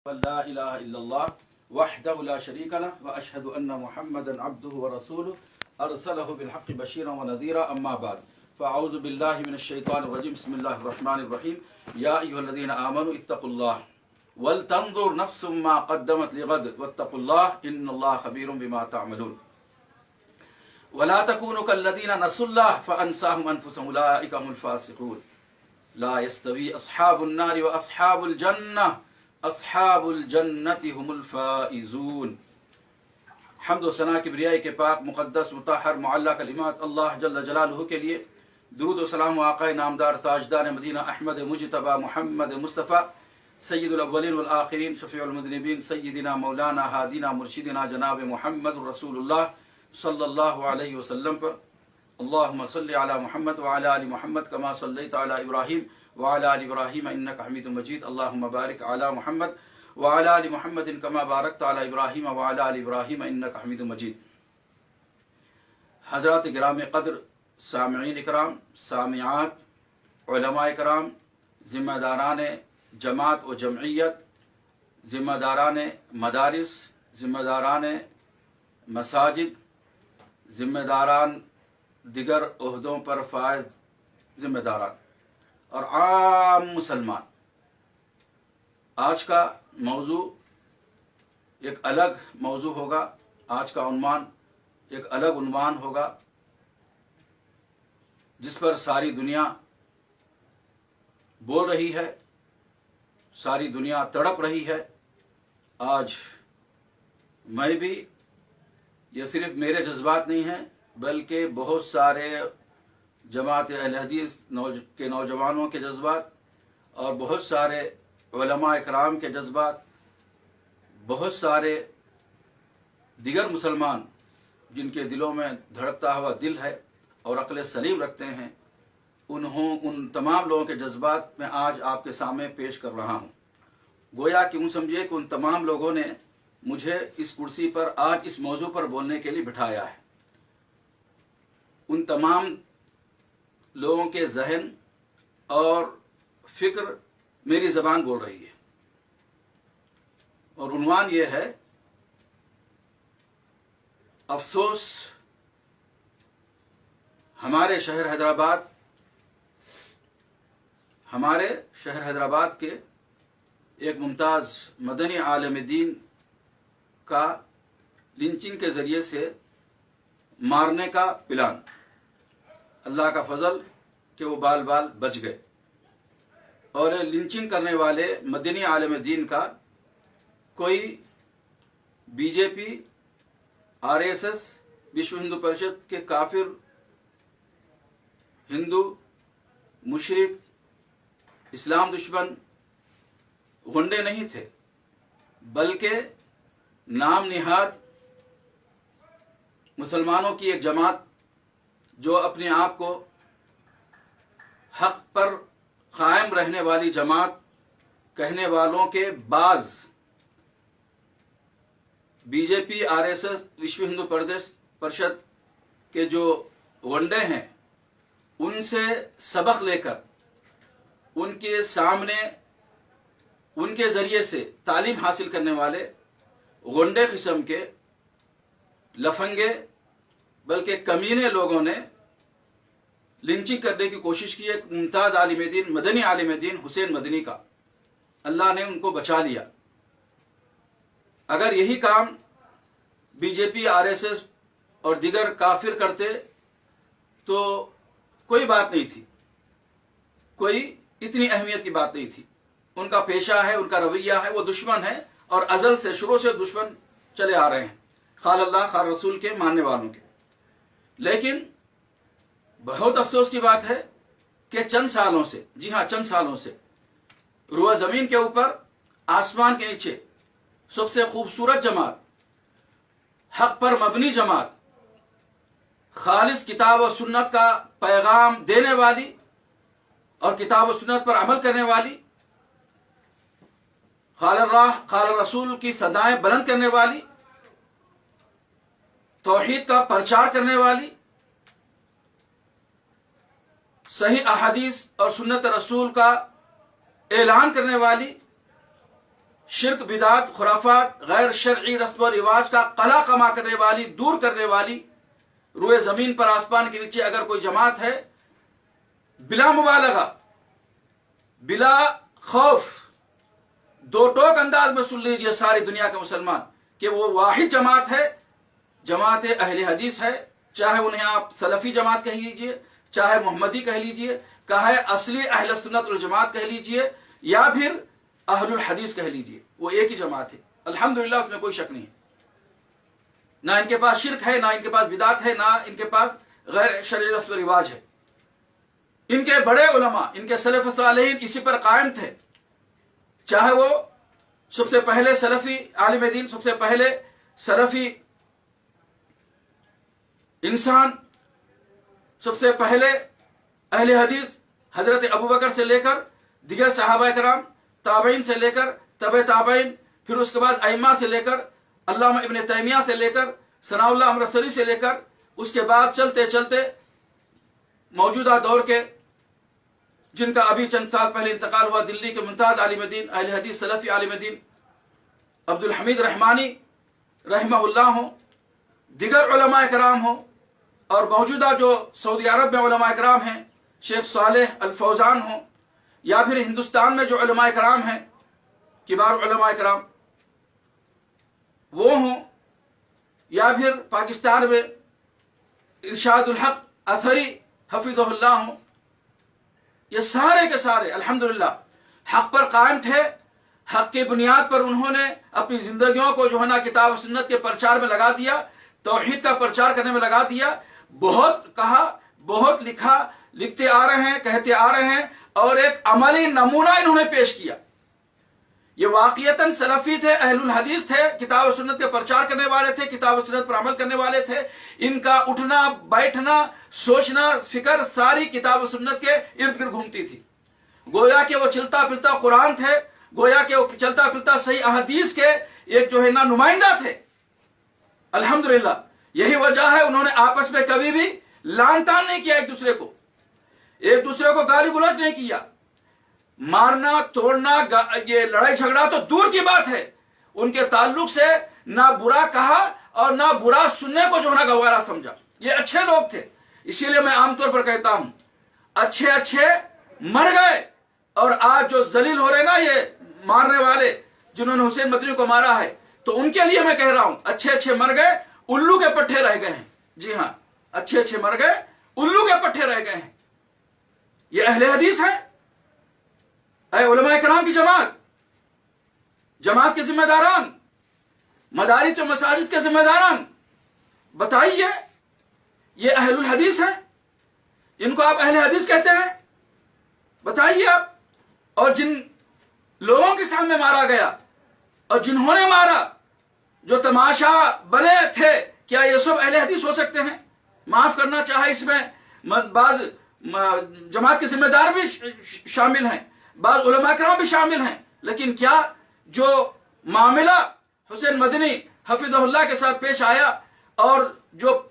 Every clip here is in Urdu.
لا الہ الا اللہ وحدہ لا شریک لہ واشہد ان محمدا عبدہ ورسولہ ارسلہ بالحق بشیرا ونذیرا اما بعد فاعوذ باللہ من الشیطان الرجیم بسم اللہ الرحمن الرحیم یا ایھا الذین آمنوا اتقوا اللہ ولتنظر نفس ما قدمت لغد واتقوا اللہ ان اللہ خبیر بما تعملون ولا تكونوا كالذين نسوا الله فانساهم انفسهم اولئک هم الفاسقون لا يستوي اصحاب النار واصحاب الجنہ اصحاب الجنت هم الفائزون۔ حمد و ثنا کبریائی کے پاک مقدس مطہر معلی کلمات اللہ جل جلالہ کے لیے، درود و سلام و آقا نامدار تاجدار مدینہ احمد مجتبی محمد مصطفیٰ سید الاولین والآخرین شفیع المذنبین سیدنا مولانا ہادینا مرشدنا جناب محمد رسول اللہ صلی اللہ علیہ وسلم پر۔ اللہم صلی علی محمد وعلی آل محمد کما صلیت علی ابراہیم وعلی آل ابراہیم انک حمید مجید۔ اللہم بارک علی محمد وعلی آل محمد کما بارکت علی ابراہیم وعلی آل ابراہیم انک حمید مجید۔ حضرات گرام قدر، سامعین اکرام، سامعات، علماء اکرام، ذمہ داران جماعت و جمعیت، ذمہ داران مدارس، ذمہ داران مساجد، ذمہ داران دیگر عہدوں پر فائز ذمہ داران اور عام مسلمان، آج کا موضوع ایک الگ موضوع ہوگا، آج کا عنوان ایک الگ عنوان ہوگا جس پر ساری دنیا بول رہی ہے، ساری دنیا تڑپ رہی ہے۔ آج میں بھی، یہ صرف میرے جذبات نہیں ہیں بلکہ بہت سارے جماعت اہل حدیث کے نوجوانوں کے جذبات اور بہت سارے علماء اکرام کے جذبات، بہت سارے دیگر مسلمان جن کے دلوں میں دھڑکتا ہوا دل ہے اور عقل سلیم رکھتے ہیں، ان تمام لوگوں کے جذبات میں آج آپ کے سامنے پیش کر رہا ہوں۔ گویا کہ یوں سمجھیے کہ ان تمام لوگوں نے مجھے اس کرسی پر آج اس موضوع پر بولنے کے لیے بٹھایا ہے۔ ان تمام لوگوں کے ذہن اور فکر میری زبان بول رہی ہے، اور عنوان یہ ہے: افسوس ہمارے شہر حیدرآباد کے ایک ممتاز مدنی عالم دین کا لنچنگ کے ذریعے سے مارنے کا پلان۔ اللہ کا فضل کہ وہ بال بال بچ گئے، اور لنچنگ کرنے والے مدنی عالم دین کا کوئی بی جے پی، R S S, Vishwa Hindu Parishad کے کافر ہندو مشرک اسلام دشمن غنڈے نہیں تھے، بلکہ نام نہاد مسلمانوں کی ایک جماعت جو اپنے آپ کو حق پر قائم رہنے والی جماعت کہنے والوں کے بعض بی جے پی، R S S, Vishwa Hindu Parishad کے جو غنڈے ہیں، ان سے سبق لے کر ان کے سامنے ان کے ذریعے سے تعلیم حاصل کرنے والے غنڈے قسم کے لفنگے بلکہ کمینے لوگوں نے لنچنگ کرنے کی کوشش کی۔ ایک ممتاز عالم دین، مدنی عالم دین حسین مدنی کا، اللہ نے ان کو بچا لیا۔ اگر یہی کام بی جے پی، آر ایس ایس اور دیگر کافر کرتے تو کوئی بات نہیں تھی، کوئی اتنی اہمیت کی بات نہیں تھی۔ ان کا پیشہ ہے، ان کا رویہ ہے، وہ دشمن ہے، اور ازل سے، شروع سے دشمن چلے آ رہے ہیں، قال اللہ قال رسول کے ماننے والوں کے۔ لیکن بہت افسوس کی بات ہے کہ چند سالوں سے، جی ہاں چند سالوں سے، روئے زمین کے اوپر، آسمان کے نیچے سب سے خوبصورت جماعت، حق پر مبنی جماعت، خالص کتاب و سنت کا پیغام دینے والی اور کتاب و سنت پر عمل کرنے والی، قال اللہ قال رسول کی صدائیں بلند کرنے والی، توحید کا پرچار کرنے والی، صحیح احادیث اور سنت رسول کا اعلان کرنے والی، شرک، بدعت، خرافات، غیر شرعی رسم و رواج کا قلع کما کرنے والی، دور کرنے والی روئے زمین پر آسمان کے نیچے اگر کوئی جماعت ہے، بلا مبالغہ، بلا خوف، دو ٹوک انداز میں سن لیجئے ساری دنیا کے مسلمان کہ وہ واحد جماعت ہے، جماعت اہل حدیث ہے، چاہے انہیں آپ سلفی جماعت کہہ لیجئے، چاہے محمدی کہہ لیجئے، چاہے اصلی اہل سنت والجماعت کہہ لیجئے، یا پھر اہل الحدیث کہہ لیجئے، وہ ایک ہی جماعت ہے الحمدللہ، اس میں کوئی شک نہیں ہے۔ نہ ان کے پاس شرک ہے، نہ ان کے پاس بدعت ہے، نہ ان کے پاس غیر شرعی رسم و رواج ہے۔ ان کے بڑے علماء، ان کے سلف صالحین اسی پر قائم تھے، چاہے وہ سب سے پہلے سلفی عالم دین، سب سے پہلے سلفی انسان، سب سے پہلے اہل حدیث حضرت ابوبکر سے لے کر دیگر صحابہ کرام، تابعین سے لے کر تبع تابعین، پھر اس کے بعد ائمہ سے لے کر علامہ ابن تیمیہ سے لے کر ثناء اللہ امرتسری سے لے کر اس کے بعد چلتے چلتے موجودہ دور کے جن کا ابھی چند سال پہلے انتقال ہوا، دلی کے ممتاز عالم دین، اہل حدیث سلفی عالم دین عبدالحمید رحمانی رحمہ اللہ ہوں، دیگر علماء کرام ہوں، اور موجودہ جو سعودی عرب میں علماء کرام ہیں شیخ صالح الفوزان ہوں، یا پھر ہندوستان میں جو علماء کرام ہیں کبار علماء کرام وہ ہوں، یا پھر پاکستان میں ارشاد الحق اثری حفظہ اللہ ہوں، یہ سارے کے سارے الحمدللہ حق پر قائم تھے۔ حق کی بنیاد پر انہوں نے اپنی زندگیوں کو جو ہے نا کتاب و سنت کے پرچار میں لگا دیا، توحید کا پرچار کرنے میں لگا دیا، بہت کہا، بہت لکھا، لکھتے آ رہے ہیں، کہتے آ رہے ہیں، اور ایک عملی نمونہ انہوں نے پیش کیا۔ یہ واقعتاً سلفی تھے، اہل الحدیث تھے، کتاب و سنت کے پرچار کرنے والے تھے، کتاب و سنت پر عمل کرنے والے تھے۔ ان کا اٹھنا، بیٹھنا، سوچنا، فکر ساری کتاب و سنت کے ارد گرد گھومتی تھی۔ گویا کہ وہ چلتا پھرتا قرآن تھے، گویا کہ وہ چلتا پھرتا صحیح احادیث کے ایک جو ہے نا نمائندہ تھے الحمدللہ۔ یہی وجہ ہے انہوں نے آپس میں کبھی بھی لعن طعن نہیں کیا، ایک دوسرے کو گالی گلوچ نہیں کیا، مارنا توڑنا، یہ لڑائی جھگڑا تو دور کی بات ہے، ان کے تعلق سے نہ برا کہا اور نہ برا سننے کو جو ہے نا گوارا سمجھا۔ یہ اچھے لوگ تھے، اسی لیے میں عام طور پر کہتا ہوں اچھے اچھے مر گئے، اور آج جو ذلیل ہو رہے نا یہ مارنے والے جنہوں نے حسین مدنی کو مارا ہے، تو ان کے لیے میں کہہ رہا ہوں اچھے اچھے مر گئے، الو کے پٹھے رہ گئے ہیں۔ جی ہاں، اچھے اچھے مر گئے، الو کے پٹھے رہ گئے ہیں۔ یہ اہل حدیث ہیں، اے علماء کرام کی جماعت کے ذمہ داران، مدارس و مساجد کے ذمہ داران، بتائیے یہ اہل الحدیث ہیں؟ ان کو آپ اہل حدیث کہتے ہیں؟ بتائیے آپ۔ اور جن لوگوں کے سامنے مارا گیا اور جنہوں نے مارا، جو تماشا بنے تھے، کیا یہ سب اہل حدیث ہو سکتے ہیں؟ معاف کرنا چاہے اس میں بعض جماعت کے ذمہ دار بھی شامل ہیں، بعض علماء کرام بھی شامل ہیں، لیکن کیا جو معاملہ حسین مدنی حفظہ اللہ کے ساتھ پیش آیا، اور جو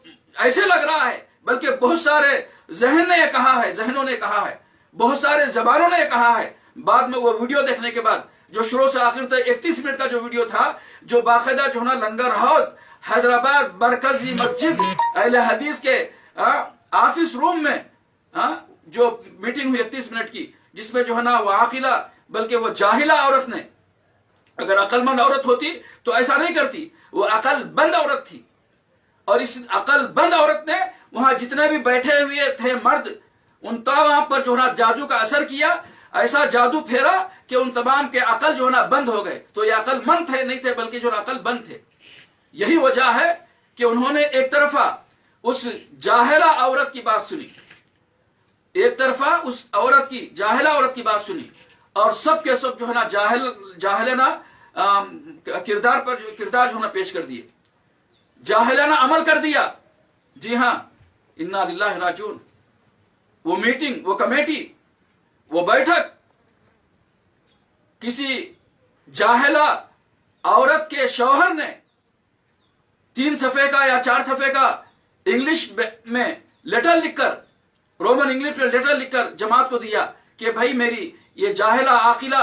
ایسے لگ رہا ہے، بلکہ بہت سارے ذہنوں نے کہا ہے، بہت سارے زبانوں نے کہا ہے، بعد میں وہ ویڈیو دیکھنے کے بعد جو شروع سے آخر تک 31 منٹ کا جو ویڈیو تھا، جو باقاعدہ جو نا لنگر ہاؤس حیدرآباد مرکزی مسجد اہل حدیث کے آفس روم میں جو میٹنگ ہوئی 31 منٹ کی، جس میں جو ہے نا وہ عاقلہ بلکہ وہ جاہلہ عورت نے، اگر عقل مند عورت ہوتی تو ایسا نہیں کرتی، وہ عقل بند عورت تھی، اور اس عقل بند عورت نے وہاں جتنے بھی بیٹھے ہوئے تھے مرد، ان تمام پر جو ہے نا جادو کا اثر کیا، ایسا جادو پھیرا کہ ان تمام کے عقل جو ہے نا بند ہو گئے۔ تو یہ عقل مند تھے نہیں تھے، بلکہ جو عقل بند تھے۔ یہی وجہ ہے کہ انہوں نے ایک طرفہ اس جاہلہ عورت کی بات سنی، ایک طرفہ اس عورت کی جاہلہ عورت کی بات سنی، اور سب کے سب جو ہے نا جاہلانہ کردار جو ہے نا پیش کر دیے، جاہلانہ عمل کر دیا۔ جی ہاں، انا للہ راجعون۔ وہ میٹنگ، وہ کمیٹی، وہ بیٹھک کسی جاہلہ عورت کے شوہر نے 3 صفحے کا یا 4 صفحے کا انگلش میں لیٹر لکھ کر، رومن انگلش میں لیٹر لکھ کر جماعت کو دیا کہ بھائی میری یہ جاہلہ عاقلہ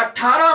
18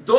2,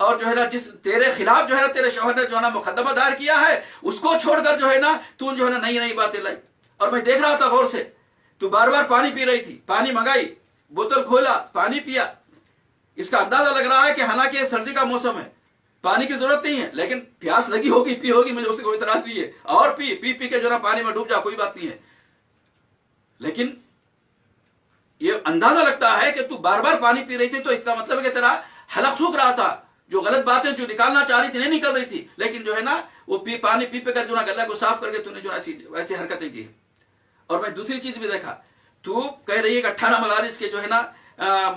اور جو ہے نا جس تیرے خلاف جو ہے نا تیرے شوہر نے جو ہے نا مقدمہ دائر کیا ہے اس کو چھوڑ کر جو ہے نا تو جو ہے نا نئی نئی باتیں لائی. اور میں دیکھ رہا تھا غور سے, تو بار بار پانی پی رہی تھی, پانی منگائی, بوتل کھولا, پانی پیا. اس کا اندازہ لگ رہا ہے کہ حالانکہ سردی کا موسم ہے, پانی کی ضرورت نہیں ہے, لیکن پیاس لگی ہوگی, پی ہوگی, مجھے اس سے کوئی اعتراض نہیں ہے, اور پی کے جو ہے نا پانی میں ڈوب جا, کوئی بات نہیں ہے. لیکن یہ اندازہ لگتا ہے کہ تو بار بار پانی پی رہی تھی, تو اس کا مطلب ہے کہ تیرا حلق سوکھ رہا تھا, جو غلط باتیں جو نکالنا چاہ رہی تھی نہیں نکل رہی تھی, لیکن جو ہے نا وہ پانی پی کر جو ہے نا گلہ کو صاف کر کے تو نے جو ایسی حرکتیں کی. اور میں دوسری چیز بھی دیکھا, تو کہہ رہی ہے کہ 18 مدارس کے جو ہے نا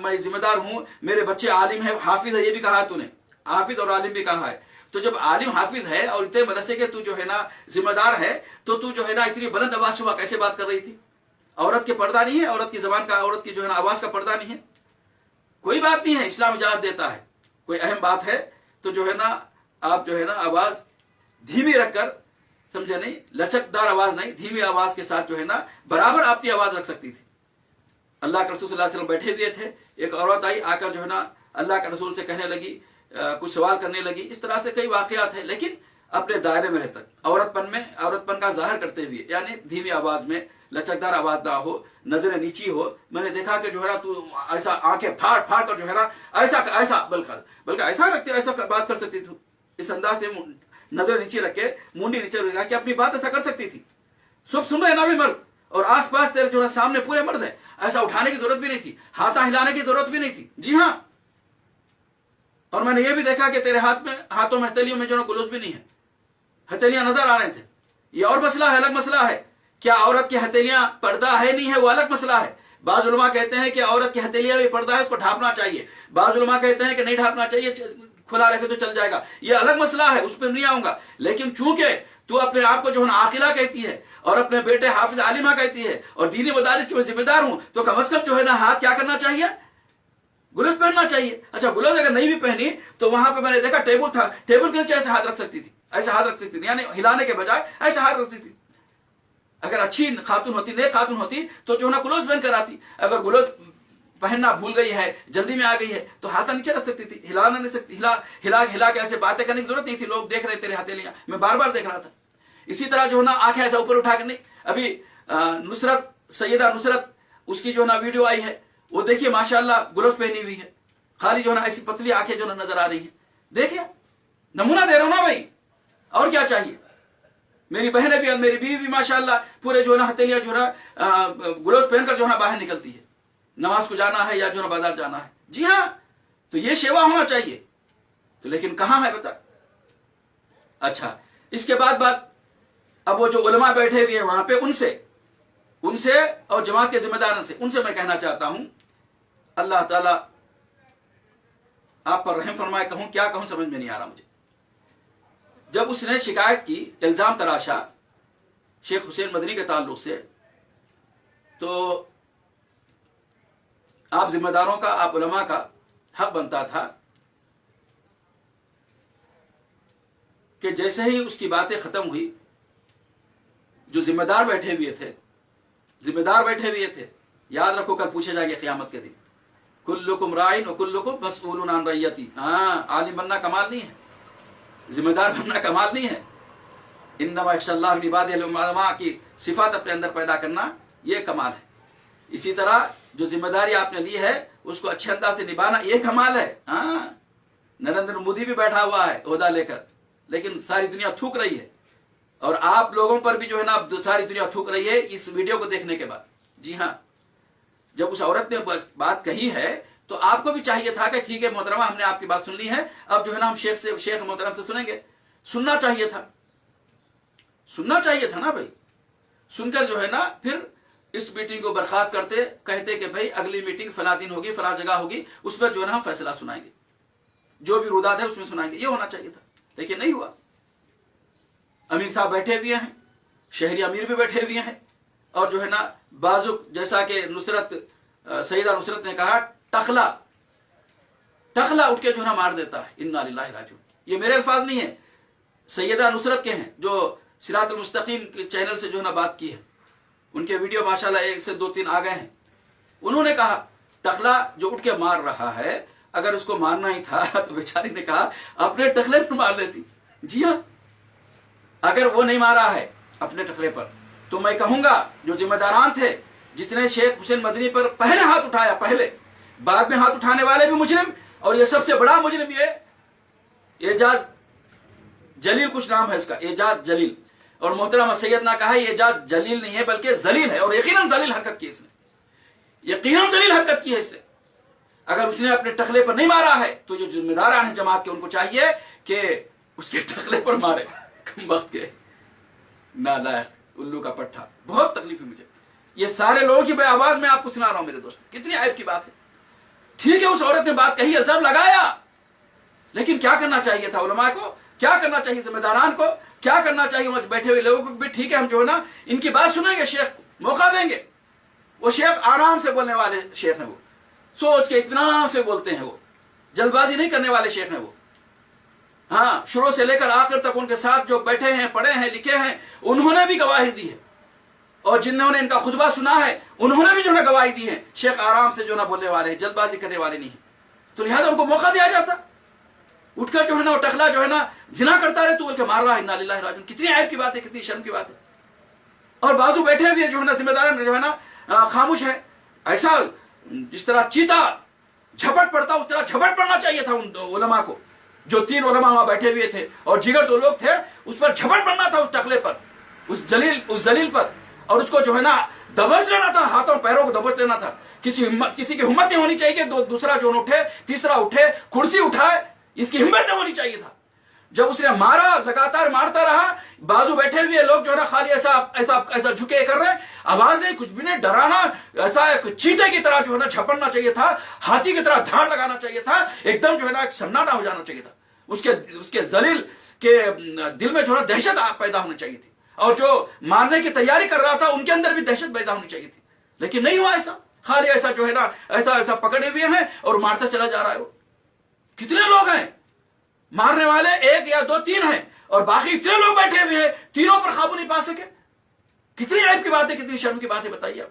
میں ذمہ دار ہوں, میرے بچے عالم ہے, حافظ ہے, یہ بھی کہا ہے تو نے, حافظ اور عالم بھی کہا ہے. تو جب عالم حافظ ہے اور اتنے مدرسے کے تو جو ہے نا ذمہ دار ہے, تو جو ہے نا اتنی بلند آواز سے کیسے بات کر رہی تھی؟ عورت کے پردہ نہیں ہے, عورت کی زبان کا, عورت کی جو ہے نا آواز کا پردہ نہیں ہے. کوئی بات نہیں ہے, اسلام اجازت دیتا ہے. کوئی اہم بات ہے تو جو ہے نا آپ جو ہے نا آواز دھیمی رکھ کر, سمجھے نہیں, لچکدار آواز نہیں, دھیمی آواز کے ساتھ جو ہے نا برابر آپ کی آواز رکھ سکتی تھی. اللہ کے رسول صلی اللہ علیہ وسلم بیٹھے ہوئے تھے, ایک عورت آئی, آ کر جو ہے نا اللہ کے رسول سے کہنے لگی, کچھ سوال کرنے لگی. اس طرح سے کئی واقعات ہیں, لیکن اپنے دائرے میں رہ تک, عورت پن کا ظاہر کرتے ہوئے, یعنی دھیمی آواز میں, لچکدار آواز نہ ہو, نظریں نیچی ہو. میں نے دیکھا کہ جو ہے نا تو ایسا آنکھیں پھاڑ کر جو ہے نا ایسا بلکہ ایسا رکھتے, ایسا بات کر سکتی تھی, اس انداز سے نظر نیچے رکھ کے, منڈی نیچے رکھ کے اپنی بات ایسا کر سکتی تھی. سب سن رہے نا بھی مرد, اور آس پاس تیرے جو ہے سامنے پورے مرد ہیں, ایسا اٹھانے کی ضرورت بھی نہیں تھی, ہاتھاں ہلانے کی ضرورت بھی نہیں تھی. جی ہاں, اور میں نے یہ بھی دیکھا کہ تیرے ہاتھوں میں ہتھیلیوں میں جو ہے گلوز بھی نہیں ہے, ہتھیلیاں نظر آ رہے تھے. یہ اور مسئلہ ہے, الگ مسئلہ ہے. کیا عورت کی ہتھیلیاں پردہ ہے نہیں ہے, وہ الگ مسئلہ ہے. بعض علماء کہتے ہیں کہ عورت کی ہتھیلیاں بھی پردہ ہے, اس کو ڈھانپنا چاہیے. بعض علماء کہتے ہیں کہ نہیں ڈھانپنا چاہیے, کھلا رکھے تو چل جائے گا. یہ الگ مسئلہ ہے, اس پہ نہیں آؤں گا. لیکن چونکہ تو اپنے آپ کو جو ہے نا عاقلہ کہتی ہے, اور اپنے بیٹے حافظ عالمہ کہتی ہے, اور دینی مدارس کی میں ذمہ دار ہوں, تو کم از کم جو ہے نا ہاتھ کیا کرنا چاہیے, گلوز پہننا چاہیے. اچھا, گلوز اگر نہیں بھی پہنی تو وہاں پہ میں نے دیکھا ٹیبل تھا, ٹیبل کے نیچے ایسے ہاتھ رکھ سکتی تھی, ایسے ہاتھ رکھ سکتی تھی, یعنی ہلانے کے بجائے ایسے ہاتھ رکھ سکتی تھی. اگر اچھی خاتون ہوتی, نیک خاتون ہوتی, تو جو ہے نا گلوز پہن کر آتی. اگر گلوز پہننا بھول گئی ہے, جلدی میں آ گئی ہے, تو ہاتھ نیچے رکھ سکتی تھی, ہلانا نہیں سکتی, ہلا کے ایسے باتیں کرنے کی ضرورت نہیں تھی. لوگ دیکھ رہے تیرے ہتھیلیاں, میں بار بار دیکھ رہا تھا. اسی طرح جو ہے نا آنکھیں ایسا اوپر اٹھا کر نہیں. ابھی نصرت, سیدہ نصرت, اس کی جو ہے نا ویڈیو آئی ہے, وہ دیکھیے ماشاءاللہ گلوز پہنی ہوئی ہے, خالی جو ہے نا ایسی پتلی آنکھیں جو ہے نا نظر آ رہی ہیں. دیکھیے, نمونہ دے رہا ہوں نا بھائی, اور کیا چاہیے. میری بہنیں بھی اور میری بیوی بھی ماشاءاللہ پورے جو ہے نا ہتھیلیاں جو ہے نا گلوز پہن کر جو ہے نا باہر نکلتی ہے, نماز کو جانا ہے یا جو ہے نا بازار جانا ہے. جی ہاں, تو یہ شیوا ہونا چاہیے. تو لیکن کہاں ہے بتا. اچھا, اس کے بعد اب وہ جو علماء بیٹھے ہوئے ہیں وہاں پہ, ان سے اور جماعت کے ذمہ داروں سے, ان سے میں کہنا چاہتا ہوں, اللہ تعالیٰ آپ پر رحم فرمائے. کہوں کیا کہوں, سمجھ میں نہیں آ رہا مجھے. جب اس نے شکایت کی, الزام تراشا شیخ حسین مدنی کے تعلق سے, تو آپ ذمہ داروں کا, آپ علماء کا حق بنتا تھا کہ جیسے ہی اس کی باتیں ختم ہوئی, جو ذمہ دار بیٹھے ہوئے تھے, یاد رکھو کل پوچھے جائے گے قیامت کے دن, کلکم رائن و کلکم مسئول عن رعیتی. ہاں, عالم بننا کمال نہیں ہے, ذمہ دار بننا کمال نہیں ہے. انما یخشی اللہ من عبادہ العلماء کی صفات اپنے اندر پیدا کرنا, یہ کمال ہے. اسی طرح جو ذمہ داری آپ نے لی ہے اس کو اچھے انداز سے نبھانا, یہ کمال ہے. ہاں, نریندر مودی بھی بیٹھا ہوا ہے عہدہ لے کر, لیکن ساری دنیا تھوک رہی ہے, اور آپ لوگوں پر بھی جو ہے نا ساری دنیا تھوک رہی ہے اس ویڈیو کو دیکھنے کے بعد. جی ہاں, جب اس عورت نے بات کہی ہے تو آپ کو بھی چاہیے تھا کہ ٹھیک ہے محترمہ, ہم نے آپ کی بات سن لی ہے, اب جو ہے نا ہم شیخ محترم سے سنیں گے. سننا چاہیے تھا نا بھائی. سن کر جو ہے نا پھر اس میٹنگ کو برخاست کرتے, کہتے کہ بھائی اگلی میٹنگ فلاں دن ہوگی, فلاں جگہ ہوگی, اس پر جو ہے نا ہم فیصلہ سنائیں گے, جو بھی روداد ہے اس میں سنائیں گے. یہ ہونا چاہیے تھا, لیکن نہیں ہوا. امیر صاحب بیٹھے ہوئے ہیں, شہری امیر بھی بیٹھے ہوئے ہیں, اور جو ہے نا بازو, جیسا کہ سیدہ نصرت نے کہا, ٹخلا اٹھ کے جو ہے نا مار دیتا ہے. انا للہ راجعون. یہ میرے الفاظ نہیں ہے, سیدہ نصرت کے ہیں, جو صراط المستقیم کے چینل سے جو ہے نا بات کی ہے. ان کے ویڈیو ماشاءاللہ 1 سے 2 3 آ گئے ہیں. انہوں نے کہا ٹخلا جو اٹھ کے مار رہا ہے اگر اس کو مارنا ہی تھا تو بیچاری نے کہا اپنے ٹخلے پر مار لیتی. جی ہاں، اگر وہ نہیں مارا ہے اپنے ٹخلے پر تو میں کہوں گا جو ذمہ داران تھے، جس نے شیخ حسین مدنی پر پہلے ہاتھ اٹھایا، پہلے، بعد میں ہاتھ اٹھانے والے بھی مجرم، اور یہ سب سے بڑا مجرم یہ اعجاز جلیل، کچھ نام ہے اس کا، اعجاز جلیل. اور محترم سید نے کہا یہ اعجاز جلیل نہیں ہے بلکہ ذلیل ہے، اور یقیناً ذلیل حرکت کی اس نے، یقیناً ذلیل حرکت کی ہے اس نے. اگر اس نے اپنے ٹخلے پر نہیں مارا ہے تو جو ذمہ داران ہیں جماعت کے، ان کو چاہیے کہ اس کے ٹخلے پر مارے. کم وقت کے نالائق الو کا پٹھا. بہت تکلیف ہے مجھے، یہ سارے لوگوں کی بے آواز میں آپ کو سنا رہا ہوں میرے دوست. کتنی عیب کی بات ہے. ٹھیک ہے اس عورت نے بات کہی، الزام لگایا، لیکن کیا کرنا چاہیے تھا علماء کو، کیا کرنا چاہیے ذمہ داران کو، کیا کرنا چاہیے وہاں بیٹھے ہوئے لوگوں کو بھی. ٹھیک ہے ہم جو ہے نا ان کی بات سنیں گے، شیخ موقع دیں گے. وہ شیخ آرام سے بولنے والے شیخ ہیں، وہ سوچ کے اطمینان سے بولتے ہیں، وہ جلد بازی نہیں کرنے والے شیخ ہیں وہ. ہاں، شروع سے لے کر آخر تک ان کے ساتھ جو بیٹھے ہیں، پڑھے ہیں، لکھے ہیں، انہوں نے بھی گواہی دی ہے، اور جنہوں نے ان کا خطبہ سنا ہے انہوں نے بھی جو ہے گواہی دی ہے. شیخ آرام سے جو ہے بولنے والے ہیں، جلد بازی کرنے والے نہیں ہیں. تو لہذا ان کو موقع دیا جاتا. اٹھ کر جو ہے نا وہ ٹخلا جو ہے نا زنا کرتا رہے تو بول کے مار رہا ہے. انا للہ راجعون. کتنی عیب کی بات ہے، کتنی شرم کی بات ہے. اور بازو بیٹھے ہوئے جو ہے نا ذمہ دار جو ہے نا خاموش ہے. ایسا جس طرح چیتا جھپٹ پڑتا اس طرح جھپٹ پڑنا چاہیے تھا ان علماء کو. جو 3 علماء وہاں بیٹھے ہوئے تھے اور جگر 2 لوگ تھے، اس پر جھپٹ پڑنا تھا، اس ٹخلے پر، اس ذلیل پر، اور اس کو جو ہے نا دبوچ لینا تھا، ہاتھوں پیروں کو دبوچ لینا تھا. کسی کی ہمت نہیں ہونی چاہیے کہ دوسرا جو اٹھے، تیسرا اٹھے، کرسی اٹھائے. اس کی ہمت نہیں ہونی چاہیے تھا. جب اس نے مارا، لگاتار مارتا رہا، بازو بیٹھے ہوئے لوگ جو ہے نا خالی ایسا جھکے کر رہے ہیں، آواز نہیں، کچھ بھی نہیں، ڈرانا. ایسا ایک چیتے کی طرح جو ہے نا جھپڑنا چاہیے تھا، ہاتھی کی طرح دھاڑ لگانا چاہیے تھا، ایک دم جو ہے نا ایک سناٹا ہو جانا چاہیے تھا. اس کے ذلیل کے دل میں جو ہے دہشت پیدا ہونی چاہیے تھی، اور جو مارنے کی تیاری کر رہا تھا ان کے اندر بھی دہشت پیدا ہونی چاہیے تھی. لیکن نہیں ہوا ایسا. خالی ایسا جو ہے نا ایسا پکڑے ہوئے ہیں اور مارتا چلا جا رہا ہے. وہ کتنے لوگ ہیں مارنے والے؟ 1 یا 2 3 ہیں، اور باقی اتنے لوگ بیٹھے ہوئے ہیں، تینوں پر قابو نہیں پا سکے. کتنی عیب کی بات ہے، کتنی شرم کی بات ہے. بتائیے آپ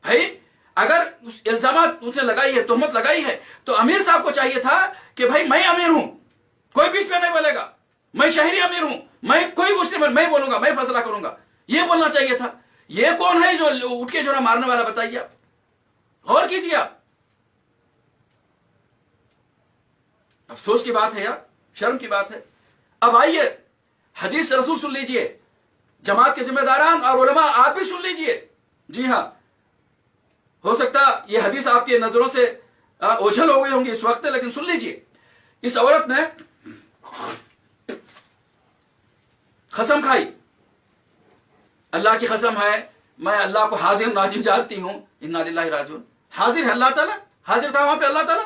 بھائی، اگر اس الزامات اس نے لگائی ہے، تہمت لگائی ہے، تو امیر صاحب کو چاہیے تھا کہ بھائی میں امیر ہوں، کوئی بھی اس پہ نہیں بولے گا، میں شہری امیر ہوں، میں کوئی مسلم میں بولوں گا، میں فیصلہ کروں گا، یہ بولنا چاہیے تھا. یہ کون ہے جو اٹھ کے جو نا مارنے والا؟ بتائیے آپ، غور کیجیے آپ. افسوس کی بات ہے یار، شرم کی بات ہے. اب آئیے حدیث رسول سن لیجئے، جماعت کے ذمہ داران اور علماء آپ بھی سن لیجئے. جی ہاں، ہو سکتا یہ حدیث آپ کی نظروں سے اوجھل ہو گئی ہوں گی اس وقت، لیکن سن لیجئے. اس عورت نے قسم کھائی، اللہ کی قسم ہے میں اللہ کو حاضر ناظر جانتی ہوں، انا للہ راجعون. حاضر ہے اللہ تعالیٰ، حاضر تھا وہاں پہ اللہ تعالیٰ.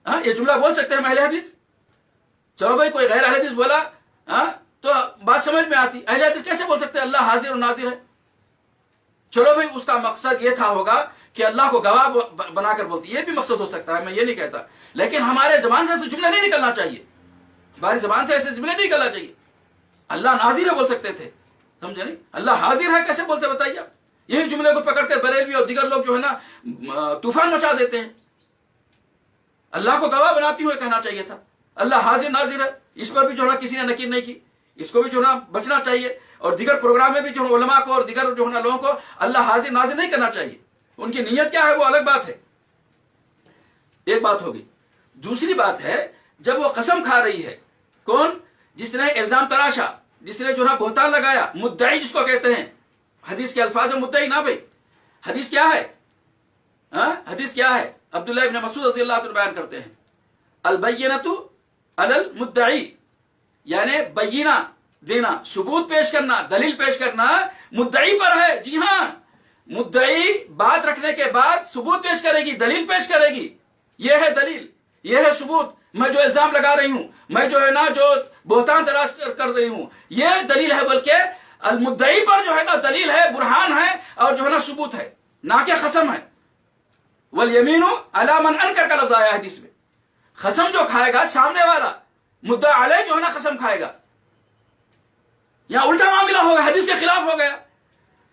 ہاں، یہ جملہ بول سکتے ہیں اہل حدیث؟ چلو بھائی کوئی غیر اہل حدیث بولا تو بات سمجھ میں آتی. اہل حدیث کیسے بول سکتے ہیں اللہ حاضر و ناظر ہے؟ چلو بھائی اس کا مقصد یہ تھا ہوگا کہ اللہ کو گواہ بنا کر بولتی، یہ بھی مقصد ہو سکتا ہے، میں یہ نہیں کہتا. لیکن ہمارے زبان سے ایسے جملے نہیں نکلنا چاہیے، ہماری زبان سے ایسے جملے نہیں نکلنا چاہیے. اللہ ناظر ہے بول سکتے تھے، سمجھے نہیں؟ اللہ حاضر ہے کیسے بولتے بتائیے آپ؟ یہی جملے کو پکڑ کر بریلوی اور دیگر لوگ جو ہے نا طوفان مچا دیتے ہیں. اللہ کو گواہ بناتی ہوئے کہنا چاہیے تھا اللہ حاضر ناظر ہے. اس پر بھی جو ہے نا کسی نے نکیر نہیں کی. اس کو بھی جو ہے نا بچنا چاہیے. اور دیگر پروگرام میں بھی جو علماء کو اور دیگر جو ہے نا لوگوں کو اللہ حاضر ناظر نہیں کرنا چاہیے. ان کی نیت کیا ہے وہ الگ بات ہے. ایک بات ہوگی. دوسری بات ہے جب وہ قسم کھا رہی ہے، کون؟ جس نے الزام تراشا، جس نے جو ہے نا بہتان لگایا، مدعی جس کو کہتے ہیں. حدیث کے الفاظ میں مدعی نہ بھائی. حدیث کیا ہے؟ حدیث کیا ہے؟ عبداللہ ابن مسعود رضی اللہ عنہ بیان کرتے ہیں البینۃ علی المدعی، یعنی بینہ دینا، ثبوت پیش کرنا، دلیل پیش کرنا مدعی پر ہے. جی ہاں، مدعی بات رکھنے کے بعد ثبوت پیش کرے گی، دلیل پیش کرے گی. یہ ہے دلیل، یہ ہے ثبوت. میں جو الزام لگا رہی ہوں، میں جو ہے نا جو بہتان تلاش کر رہی ہوں، یہ دلیل ہے. بلکہ المدعی پر جو ہے نا دلیل ہے، برہان ہے، اور جو ہے نا ثبوت ہے، نہ کہ قسم ہے. والیمین علی من انکر کا لفظ آیا ہے حدیث میں. قسم جو کھائے گا سامنے والا مدعا علیہ جو ہے نا قسم کھائے گا. یہاں الٹا معاملہ ہوگا، حدیث کے خلاف ہو گیا.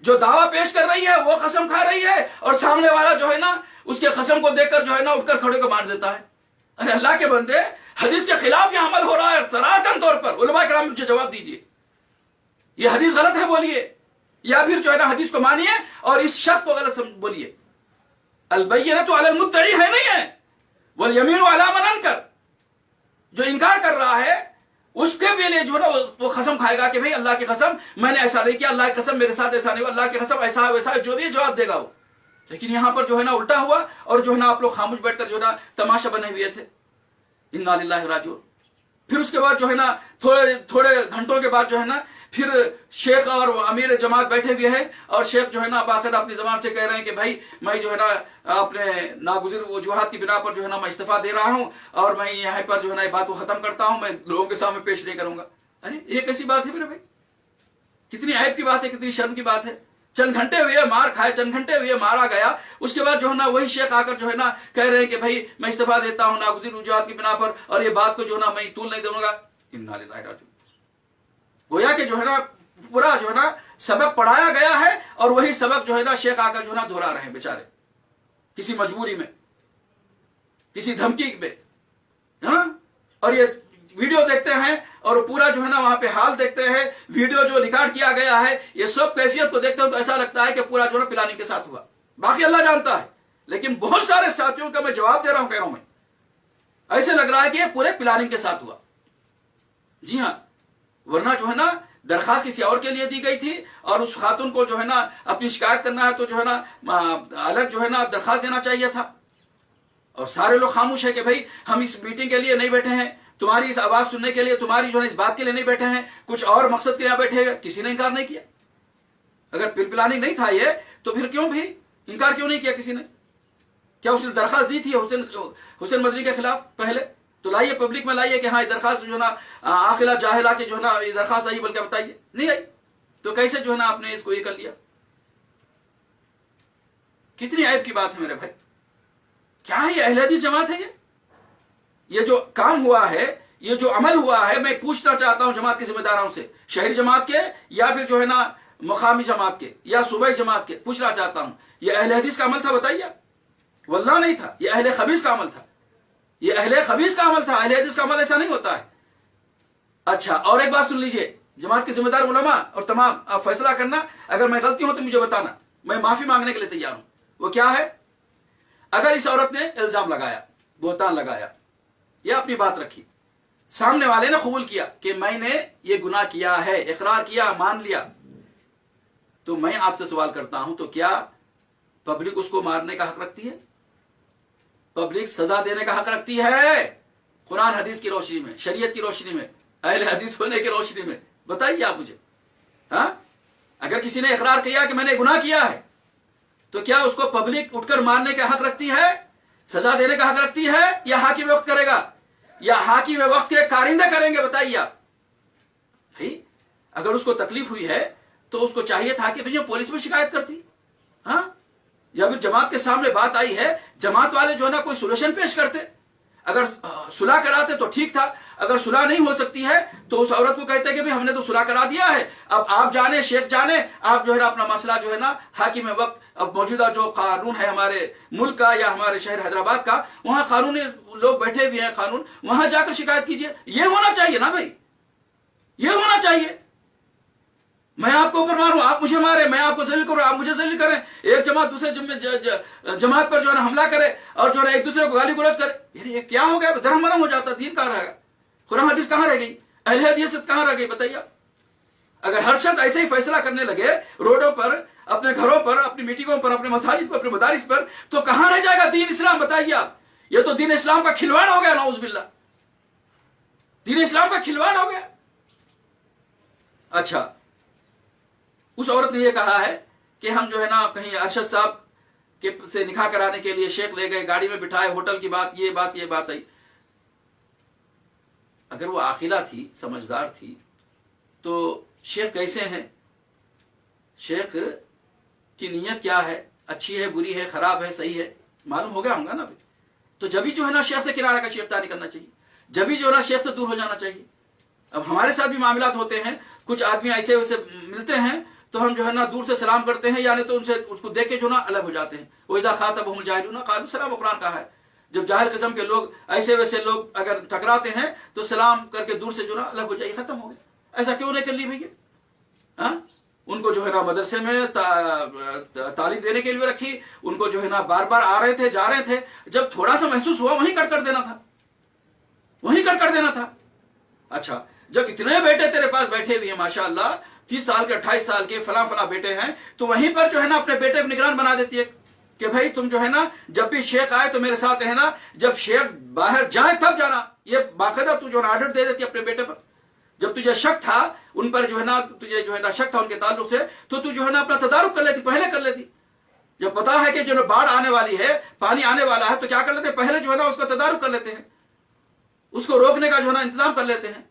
جو دعویٰ پیش کر رہی ہے وہ قسم کھا رہی ہے، اور سامنے والا جو ہے نا اس کے قسم کو دیکھ کر جو ہے نا اٹھ کر کھڑے کو مار دیتا ہے. ارے اللہ کے بندے، حدیث کے خلاف یہ عمل ہو رہا ہے سراحتاً طور پر. علماء کرام مجھے جواب دیجئے، یہ حدیث غلط ہے بولیے، یا پھر جو ہے نا حدیث کو مانیے اور اس شخص کو غلط بولیے. البینۃ علی المدعی ہے نہیں ہے، والیمین علی من انکر. جو انکار کر رہا ہے اس کے بھی لیے جو ہے نا وہ قسم کھائے گا کہ بھئی اللہ کی قسم میں نے ایسا نہیں کیا، اللہ کی قسم میرے ساتھ ایسا نہیں ہوا، اللہ کی قسم ایسا ہے ویسا ہے، جو بھی جواب دے گا وہ. لیکن یہاں پر جو ہے نا الٹا ہوا، اور جو ہے نا آپ لوگ خاموش بیٹھ کر جو ہے نا تماشا بنے ہوئے تھے. انا للہ راجعون. پھر اس کے بعد جو ہے نا تھوڑے گھنٹوں کے بعد جو ہے نا پھر شیخ اور امیر جماعت بیٹھے ہوئے ہیں، اور شیخ جو ہے نا باقاعدہ اپنی زبان سے کہہ رہے ہیں کہ بھائی میں جو ہے نا اپنے ناگزیر وجوہات کی بنا پر جو ہے نا میں استعفیٰ دے رہا ہوں، اور میں یہاں پر جو ہے نا یہ بات کو ختم کرتا ہوں، میں لوگوں کے سامنے پیش نہیں کروں گا. ارے یہ کیسی بات ہے میرے بھائی؟ کتنی عیب کی بات ہے، کتنی شرم کی بات ہے. چند گھنٹے ہوئے مار کھائے، چند گھنٹے ہوئے مارا گیا. اس کے بعد جو ہے نا وہی شیخ آ کر جو ہے نا کہہ رہے ہیں کہ بھائی میں استعفیٰ دیتا ہوں ناگزیر وجوہات کی بنا پر، اور یہ بات کو جو ہے نا میں طول نہیں دوں گا. انا للہ راجعون. گویا کہ جو ہے نا پورا جو ہے نا سبق پڑھایا گیا ہے، اور وہی سبق جو ہے نا شیخ آ کر جو ہے نا دہرا رہے ہیں بیچارے، کسی مجبوری میں، کسی دھمکی میں. ہاں، اور یہ ویڈیو دیکھتے ہیں اور پورا جو ہے نا وہاں پہ حال دیکھتے ہیں، ویڈیو جو ریکارڈ کیا گیا ہے، یہ سب کیفیت کو دیکھتے ہیں تو ایسا لگتا ہے کہ پورا جو ہے نا پلاننگ کے ساتھ ہوا. باقی اللہ جانتا ہے، لیکن بہت سارے ساتھیوں کا میں جواب دے رہا ہوں، کہہ رہا ہوں میں، ایسے لگ رہا ہے کہ یہ پورے پلاننگ کے ساتھ ہوا. جی ہاں، ورنہ جو ہے نا درخواست کسی اور کے لیے دی گئی تھی، اور اس خاتون کو جو ہے نا اپنی شکایت کرنا ہے تو جو ہے نا الگ جو ہے نا درخواست دینا چاہیے تھا. اور سارے لوگ خاموش ہے کہ بھائی ہم اس میٹنگ کے لیے نہیں بیٹھے ہیں، تمہاری اس آواز سننے کے لیے، تمہاری جو ہے اس بات کے لیے نہیں بیٹھے ہیں، کچھ اور مقصد کے لیے بیٹھے ہیں. کسی نے انکار نہیں کیا. اگر پلاننگ نہیں تھا یہ تو پھر کیوں بھی انکار کیوں نہیں کیا کسی نے؟ کیا اس نے درخواست دی تھی حسین مدنی کے خلاف پہلے؟ تو لائیے پبلک میں لائیے کہ ہاں یہ درخواست جو ہے نا عاقلہ جاہلہ کے جو ہے نا یہ درخواست آئی، بلکہ بتائیے نہیں آئی. تو کیسے جو ہے نا آپ نے اس کو یہ کر لیا؟ کتنی عیب کی بات ہے میرے بھائی. کیا ہے یہ اہل حدیث جماعت ہے؟ یہ جو کام ہوا ہے، یہ جو عمل ہوا ہے، میں پوچھنا چاہتا ہوں جماعت کے ذمہ داروں سے، شہری جماعت کے یا پھر جو ہے نا مقامی جماعت کے یا صوبائی جماعت کے، پوچھنا چاہتا ہوں یہ اہل حدیث کا عمل تھا؟ بتائیے. واللہ نہیں تھا، یہ اہل خبیث کا عمل تھا. یہ اہل خبیث کا عمل تھا. اہل حدیث کا عمل ایسا نہیں ہوتا ہے. اچھا، اور ایک بات سن لیجئے، جماعت کے ذمہ دار علماء اور تمام، آپ فیصلہ کرنا، اگر میں غلطی ہوں تو مجھے بتانا، میں معافی مانگنے کے لیے تیار ہوں. وہ کیا ہے؟ اگر اس عورت نے الزام لگایا، بہتان لگایا، یا اپنی بات رکھی، سامنے والے نے قبول کیا کہ میں نے یہ گناہ کیا ہے، اقرار کیا، مان لیا، تو میں آپ سے سوال کرتا ہوں، تو کیا پبلک اس کو مارنے کا حق رکھتی ہے؟ پبلک سزا دینے کا حق رکھتی ہے؟ قرآن حدیث کی روشنی میں، شریعت کی روشنی میں، اہل حدیث ہونے کی روشنی میں بتائیے آپ مجھے. ہاں، اگر کسی نے اقرار کیا کہ میں نے گناہ کیا ہے، تو کیا اس کو پبلک اٹھ کر مارنے کا حق رکھتی ہے، سزا دینے کا حق رکھتی ہے، یا حاکم وقت کرے گا، یا حاکم وقت کے کارندے کریں گے؟ بتائیے آپ. بھائی اگر اس کو تکلیف ہوئی ہے تو اس کو چاہیے تھا کہ بھئی پولیس میں شکایت کرتی. ہاں، یا پھر جماعت کے سامنے بات آئی ہے، جماعت والے جو ہے نا کوئی سولوشن پیش کرتے، اگر صلح کراتے تو ٹھیک تھا. اگر صلح نہیں ہو سکتی ہے تو اس عورت کو کہتے کہ ہم نے تو صلح کرا دیا ہے، اب آپ جانے، شیخ جانے، آپ جو ہے نا اپنا مسئلہ جو ہے نا حاکم وقت، اب موجودہ جو قانون ہے ہمارے ملک کا یا ہمارے شہر حیدرآباد کا، وہاں قانونی لوگ بیٹھے ہوئے ہیں، قانون، وہاں جا کر شکایت کیجئے. یہ ہونا چاہیے نا بھائی، یہ ہونا چاہیے. میں آپ کو اوپر ماروں، آپ مجھے مارے، میں آپ کو ذلیل کروں، آپ مجھے ذلیل کریں، ایک جماعت دوسرے جماعت پر جو ہے نا حملہ کرے اور جو ہے نا ایک دوسرے کو گالی گلوچ کرے. یہ کیا ہو گیا؟ درہم مرہم ہو جاتا. دین کہاں رہے گا؟ قرآن حدیث کہاں رہ گئی؟ اہل حدیث کہاں رہ گئی؟ بتائیے. اگر ہر شخص ایسے ہی فیصلہ کرنے لگے روڈوں پر، اپنے گھروں پر، اپنی میٹنگوں پر، اپنے مساجد پر، اپنے مدارس پر، تو کہاں رہ جائے گا دین اسلام؟ بتائیے آپ. یہ تو دین اسلام کا کھلواڑ ہو گیا، نعوذ باللہ. دین اسلام کا کھلواڑ ہو گیا. اچھا، اس عورت نے یہ کہا ہے کہ ہم جو ہے نا کہیں ارشد صاحب کے سے نکاح کرانے کے لیے شیخ لے گئے، گاڑی میں بٹھائے، ہوٹل کی بات، یہ بات آئی. اگر وہ عاقلہ تھی، سمجھدار تھی، تو شیخ کیسے ہیں، شیخ کی نیت کیا ہے، اچھی ہے، بری ہے، خراب ہے، صحیح ہے، معلوم ہو گیا ہوگا نا. تو جبھی جو ہے نا شیخ سے کنارہ کا شیخ اختیار کرنا چاہیے، جبھی جو ہے نا شیخ سے دور ہو جانا چاہیے. اب ہمارے ساتھ بھی معاملات ہوتے ہیں، کچھ آدمی ایسے ویسے ملتے ہیں تو ہم جو ہے نا دور سے سلام کرتے ہیں، یعنی تو ان سے اس کو دیکھ کے جو نا الگ ہو جاتے ہیں. وَإِذَا خَاطَبَهُمُ الْجَاهِلُونَ قَالُوا سَلَامًا، قرآن کہا ہے جب جاہل قسم کے لوگ ایسے ویسے لوگ اگر ٹکراتے ہیں تو سلام کر کے دور سے جو نا الگ ہو جائے، ختم ہو گیا. ایسا کیوں نہیں کر لی بھیا؟ ہاں، ان کو جو ہے نا مدرسے میں تعلیم دینے کے لیے رکھی، ان کو جو ہے نا بار بار آ رہے تھے جا رہے تھے، جب تھوڑا سا محسوس ہوا وہیں کٹ کر دینا تھا، وہیں کٹ کر دینا تھا. اچھا جب اتنے بیٹے تیرے پاس بیٹھے ہوئے ہیں ماشاءاللہ، 30 سال کے 28 سال کے فلاں فلاں بیٹے ہیں، تو وہیں پر جو ہے نا اپنے بیٹے کو نگران بنا دیتی ہے کہ بھائی تم جو ہے نا جب بھی شیخ آئے تو میرے ساتھ رہنا، جب شیخ باہر جائیں تب جانا. یہ باقاعدہ تو جو ہے آرڈر دے دیتی اپنے بیٹے پر. جب تجھے شک تھا ان پر جو ہے نا، تجھے جو ہے نا شک تھا ان کے تعلق سے، تو جو ہے نا اپنا تدارک کر لیتی، پہلے کر لیتی. جب پتا ہے کہ جو باڑھ آنے والی ہے، پانی آنے والا ہے، تو کیا کر لیتے، پہلے جو ہے نا اس کا تدارک کر لیتے ہیں، اس کو روکنے کا جو ہے نا انتظام کر لیتے ہیں.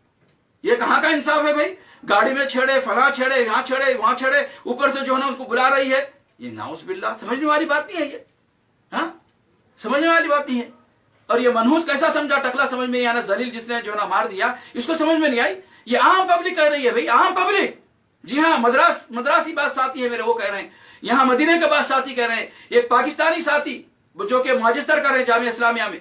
یہ کہاں کا انصاف ہے بھائی؟ گاڑی میں چھیڑے، فلاں چھیڑے، یہاں چھیڑے، وہاں چھیڑے، اوپر سے جو ہے نا ان کو بلا رہی ہے. یہ نعوذ باللہ سمجھنے والی بات نہیں ہے یہ. ہاں سمجھنے والی بات نہیں ہے. اور یہ منحوس کیسا سمجھا، ٹکلا سمجھ میں نہیں آنا، ذلیل جس نے جو ہے نا مار دیا، اس کو سمجھ میں نہیں آئی. یہ عام پبلک کہہ رہی ہے بھائی، عام پبلک. جی ہاں، مدراسی بات ساتھی ہے میرے، وہ کہہ رہے ہیں. یہاں مدینے کے بعد ساتھی کہہ رہے ہیں. ایک پاکستانی ساتھی جو کہ ماجسٹر کر رہے ہیں جامعہ اسلامیہ میں،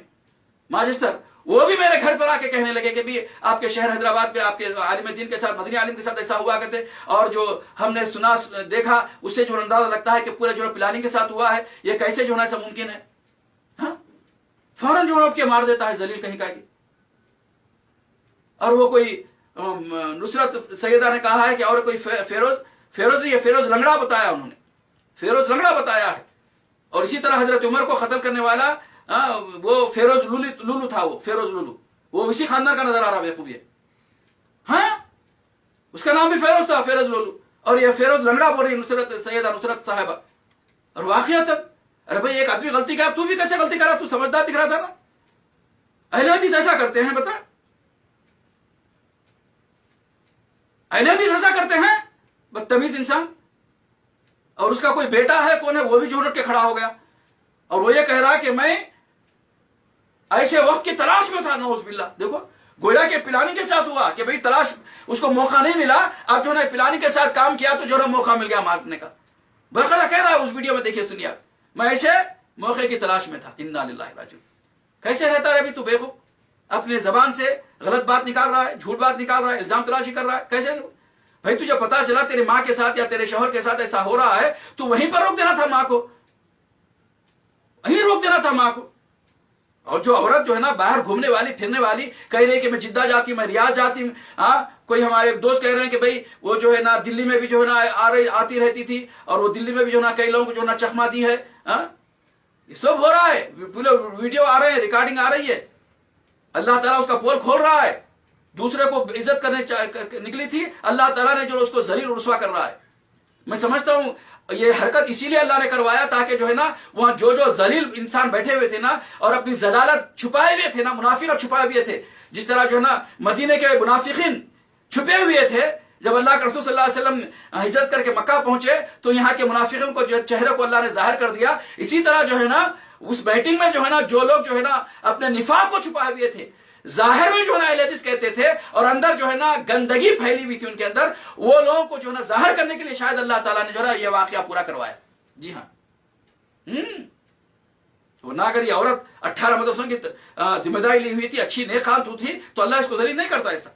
ماجسٹر، وہ بھی میرے گھر پر آ کے کہنے لگے کہ بھی آپ کے شہر حیدرآباد میں آپ کے عالم دین کے ساتھ، مدنی عالم کے ساتھ ایسا ہوا کرتے، اور جو ہم نے سنا دیکھا اس سے جو اندازہ لگتا ہے کہ پورے جو پلاننگ کے ساتھ ہوا ہے. یہ کیسے جو ہے ایسا ممکن ہے؟ ہاں فوراً جو اٹھ کے مار دیتا ہے ذلیل کہیں کا. اور وہ کوئی نصرت سیدہ نے کہا ہے کہ اور کوئی فیروز نہیں ہے، فیروز لنگڑا بتایا انہوں نے، فیروز لنگڑا بتایا ہے. اور اسی طرح حضرت عمر کو قتل کرنے والا وہ فیروز لولو تھا، وہ فیروز لولو، وہ اسی خاندان کا نظر آ رہا بیوقوف. ہاں اس کا نام بھی فیروز تھا، فیروز لولو. اور یہ فیروز لنگڑا بول رہی نصرت سیدہ نصرت صاحبہ. اور واقعات ارے بھائی ایک آدمی غلطی کرا، تو بھی کیسے غلطی کرا؟ تو سمجھدار دکھ رہا تھا نا. اہل حدیث ایسا کرتے ہیں، بتا، اہل حدیث ایسا کرتے ہیں، بدتمیز انسان. اور اس کا کوئی بیٹا ہے کون ہے، وہ بھی جھوٹ کے کھڑا ہو گیا، اور وہ یہ کہہ رہا کہ میں ایسے وقت کی تلاش میں تھا. نعوذ باللہ. دیکھو گویا کہ پلانی کے ساتھ ہوا کہ بھئی تلاش، اس کو موقع نہیں ملا، اب جو ہے پلانی کے ساتھ کام کیا تو جو ہے موقع مل گیا مارنے کا. باقاعدہ کہہ رہا ہے اس ویڈیو میں، دیکھیے سنیے، میں ایسے موقع کی تلاش میں تھا. انا للہ راجعون. کیسے رہتا ہے ابھی تو بیوقوف، اپنے زبان سے غلط بات نکال رہا ہے، جھوٹ بات نکال رہا ہے، الزام تلاشی کر رہا ہے. کیسے بھائی تجھے پتا چلا تیرے ماں کے ساتھ یا تیرے شوہر کے ساتھ ایسا ہو رہا ہے تو وہیں پر روک دینا تھا ماں کو، وہیں روک دینا تھا ماں کو. اور جو عورت جو ہے نا باہر گھومنے والی پھرنے والی کہہ رہی کہ میں جدہ جاتی ہوں، میں ریاض جاتی ہوں. ہاں کوئی ہمارے ایک دوست کہہ رہے ہیں کہ بھائی وہ جو ہے نا دلی میں بھی جو ہے نا آتی رہتی تھی، اور وہ دلی میں بھی جو ہے نا کئی لوگوں کو جو ہے نا چخما دی ہے. ہاں یہ سب ہو رہا ہے، پورے ویڈیو آ رہے ہیں، ریکارڈنگ آ رہی ہے. اللہ تعالیٰ اس کا پول کھول رہا ہے. دوسرے کو عزت کرنے نکلی تھی، اللہ تعالیٰ نے جو اس کو ذلیل رسوا کر رہا ہے. میں سمجھتا ہوں یہ حرکت اسی لیے اللہ نے کروایا تاکہ جو ہے نا وہاں جو ذلیل انسان بیٹھے ہوئے تھے نا اور اپنی ضلالت چھپائے ہوئے تھے نا، منافقت چھپائے ہوئے تھے، جس طرح جو ہے نا مدینے کے منافقین چھپے ہوئے تھے. جب اللہ کے رسول صلی اللہ علیہ وسلم ہجرت کر کے مکہ پہنچے تو یہاں کے منافقین کو جو چہرے کو اللہ نے ظاہر کر دیا. اسی طرح جو ہے نا اس میٹنگ میں جو ہے نا جو لوگ جو ہے نا اپنے نفاق کو چھپائے ہوئے تھے، ظاہر میں جو ہے نا اہل حدیث کہتے تھے اور اندر جو ہے نا گندگی پھیلی ہوئی تھی ان کے اندر، وہ لوگوں کو جو ہے نا ظاہر کرنے کے لیے شاید اللہ تعالیٰ نے جو ہے نا یہ واقعہ پورا کروایا. جی ہاں. ورنہ اگر یہ عورت 18 مدرسوں کی ذمہ داری لی ہوئی تھی، اچھی نیک خاتون تھی، تو اللہ اس کو ذلیل نہیں کرتا ایسا.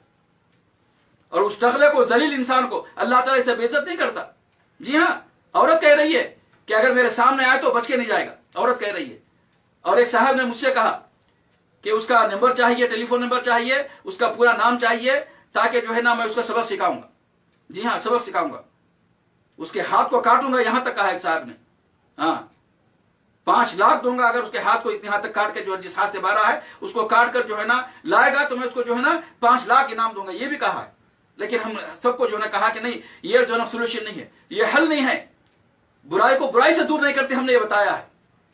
اور اس ٹخلے کو، ذلیل انسان کو اللہ تعالیٰ اسے بے عزت نہیں کرتا. جی ہاں. عورت کہہ رہی ہے کہ اگر میرے سامنے آئے تو بچ کے نہیں جائے گا، عورت کہہ رہی ہے. اور ایک صاحب نے مجھ سے کہا کہ اس کا نمبر چاہیے، ٹیلی فون نمبر چاہیے، اس کا پورا نام چاہیے، تاکہ جو ہے نا میں اس کا سبق سکھاؤں گا. جی ہاں سبق سکھاؤں گا، اس کے ہاتھ کو کاٹوں گا، یہاں تک کہا ایک صاحب نے. ہاں 5 لاکھ دوں گا اگر اس کے ہاتھ کو یہاں تک کاٹ کے جو جس ہاتھ سے مارا ہے اس کو کاٹ کر جو ہے نا لائے گا تو میں اس کو جو ہے نا 5 لاکھ انعام دوں گا. یہ بھی کہا ہے. لیکن ہم سب کو جو ہے کہا کہ نہیں، یہ جو ہے نا سولوشن نہیں ہے، یہ حل نہیں ہے. برائی کو برائی سے دور نہیں کرتے، ہم نے یہ بتایا ہے.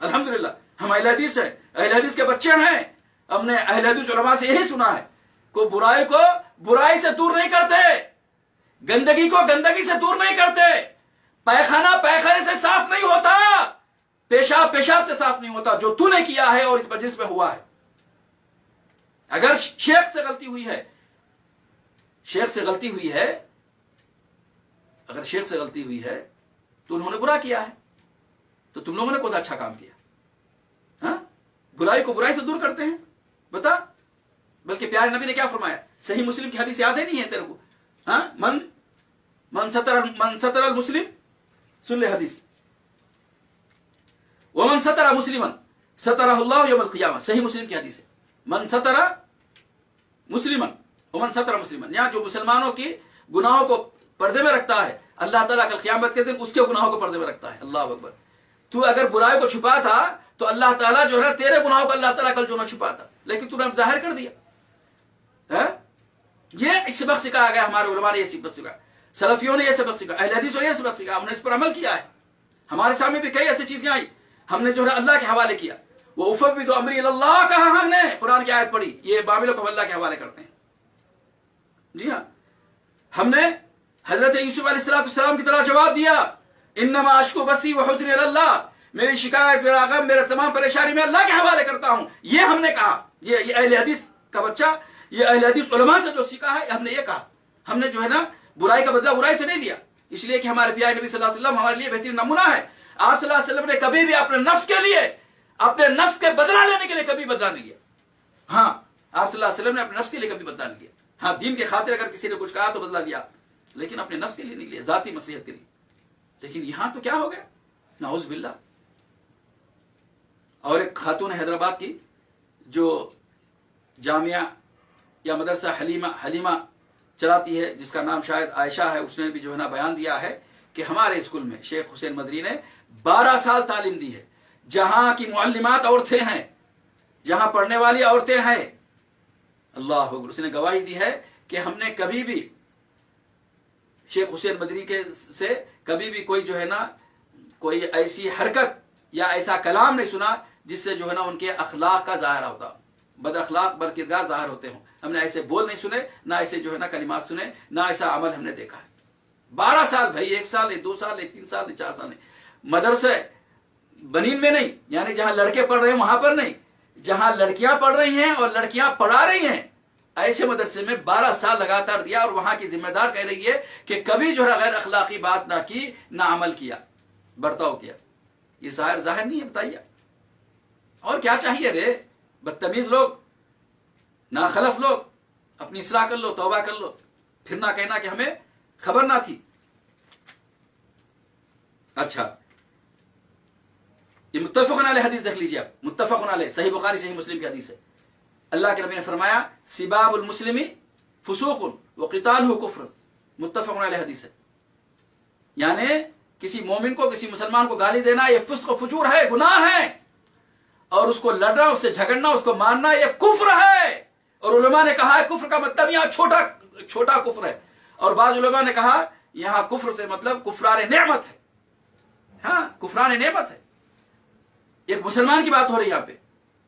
الحمدللہ ہم اہل حدیث ہیں، اہل حدیث کے بچے ہیں. ہم نے اہل حدیث علماء سے یہی سنا ہے کہ برائی کو برائی سے دور نہیں کرتے، گندگی کو گندگی سے دور نہیں کرتے، پیخانہ پیخانے سے صاف نہیں ہوتا، پیشاب پیشاب سے صاف نہیں ہوتا، جو تو نے کیا ہے اور اس مجلس میں ہوا ہے. اگر شیخ سے غلطی ہوئی ہے، شیخ سے غلطی ہوئی ہے، اگر شیخ سے غلطی ہوئی ہے تو انہوں نے برا کیا ہے، تو تم لوگوں نے کون سا اچھا کام کیا؟ ہاں، برائی کو برائی سے دور کرتے ہیں، بتا۔ بلکہ پیارے نبی نے کیا فرمایا؟ صحیح مسلم کی حدیث یاد ہے نہیں ہے تیرے کو؟ ہاں، من ستر المسلم، سن لے حدیث، ومن ستر مسلما سترہ اللہ یوم القیامہ، صحیح مسلم کی حدیث ہے، من ستر مسلما ومن ستر مسلما، یہاں جو مسلمانوں کی گناہوں کو پردے میں رکھتا ہے، اللہ تعالیٰ کل قیامت کے دن اس کے گناہوں کو پردے میں رکھتا ہے۔ اللہ اکبر۔ تو اگر برائی کو چھپا تھا تو اللہ تعالیٰ جو ہے نا تیرے گناہوں کو اللہ تعالیٰ کل جو نہ چھپا تھا، لیکن تو نے ظاہر کر دیا۔ یہ سبق سکھایا گیا، ہمارے علماء نے یہ سبق سکھایا، سلفیوں نے یہ سبق سکھایا، اہل حدیثوں نے یہ سبق سکھایا، ہم نے اس پر عمل کیا ہے۔ ہمارے سامنے بھی کئی ایسی چیزیں آئی، ہم نے جو ہے اللہ کے حوالے کیا۔ وہ افوض امری الی اللہ کہا، ہم نے قرآن کی آیت پڑھی، یہ معاملوں کو اللہ کے حوالے کرتے ہیں۔ جی ہاں، ہم نے حضرت یوسف علیہ السلام کی طرح جواب دیا، انما اشکو بسی وحزنی الی اللہ، میری شکایت، میرا غم، میرا تمام پریشانی میں اللہ کے حوالے کرتا ہوں۔ یہ ہم نے کہا، یہ اہل حدیث کا بچہ، یہ اہل حدیث علماء سے جو سیکھا ہے، ہم نے یہ کہا۔ ہم نے جو ہے نا برائی کا بدلہ برائی سے نہیں لیا، اس لیے کہ ہمارے پیارے نبی صلی اللہ علیہ وسلم ہمارے لیے بہترین نمونہ ہے۔ آپ صلی اللہ علیہ وسلم نے کبھی بھی اپنے نفس کے لیے، اپنے نفس کے بدلہ لینے کے لیے کبھی بدلہ نہیں لیا۔ ہاں، آپ صلی اللہ علیہ وسلم نے اپنے نفس کے لیے کبھی بدلہ نہیں لیا۔ ہاں، دین کے خاطر اگر کسی نے کچھ کہا تو بدلہ لیا، لیکن اپنے نفس کے لیے نہیں لیا، ذاتی مصلحت کے لیے۔ لیکن یہاں تو کیا ہو گیا، نعوذ باللہ۔ اور ایک خاتون حیدرآباد کی جو جامعہ یا مدرسہ حلیمہ چلاتی ہے، جس کا نام شاید عائشہ ہے، اس نے بھی جو ہے نا بیان دیا ہے کہ ہمارے اسکول میں شیخ حسین مدنی نے 12 سال تعلیم دی ہے، جہاں کی معلمات عورتیں ہیں، جہاں پڑھنے والی عورتیں ہیں۔ اللہ اکبر۔ اس نے گواہی دی ہے کہ ہم نے کبھی بھی شیخ حسین مدنی کے سے کبھی بھی کوئی جو ہے نا کوئی ایسی حرکت یا ایسا کلام نہیں سنا جس سے جو ہے نا ان کے اخلاق کا ظاہر ہوتا، بد اخلاق بد کردار ظاہر ہوتے ہوں۔ ہم نے ایسے بول نہیں سنے، نہ ایسے جو ہے نا کلمات سنے، نہ ایسا عمل ہم نے دیکھا ہے۔ 12 سال بھائی، 1 سال نہیں، 2 سال نہیں، 3 سال نہیں، 4 سال نہیں۔ مدرسے بنین میں نہیں، یعنی جہاں لڑکے پڑھ رہے ہیں وہاں پر نہیں، جہاں لڑکیاں پڑھ رہی ہیں اور لڑکیاں پڑھا رہی ہیں، ایسے مدرسے میں 12 سال لگاتار دیا، اور وہاں کی ذمہ دار کہہ رہی ہے کہ کبھی جو ہے غیر اخلاقی بات نہ کی، نہ عمل کیا، برتاؤ کیا۔ یہ ظاہر نہیں ہے؟ بتائیے اور کیا چاہیے رے؟ بدتمیز لوگ، ناخلف لوگ، اپنی اصلاح کر لو، توبہ کر لو، پھر نہ کہنا کہ ہمیں خبر نہ تھی۔ اچھا، یہ متفق علیہ حدیث دیکھ لیجیے آپ، متفق علیہ، صحیح بخاری صحیح مسلم کی حدیث ہے۔ اللہ کے نبی نے فرمایا، سباب المسلم فسوق وقتالہ کفر، متفق علیہ حدیث ہے۔ یعنی کسی مومن کو، کسی مسلمان کو گالی دینا یہ فسق و فجور ہے، گناہ ہے، اور اس کو لڑنا، اس سے جھگڑنا، اس کو مارنا یہ کفر ہے۔ اور علماء نے کہا ہے کفر کا مطلب یہاں چھوٹا کفر ہے، اور بعض علماء نے کہا یہاں کفر سے مطلب کفران نعمت ہے۔ ہاں، کفران نعمت ہے۔ ایک مسلمان کی بات ہو رہی ہے یہاں پہ،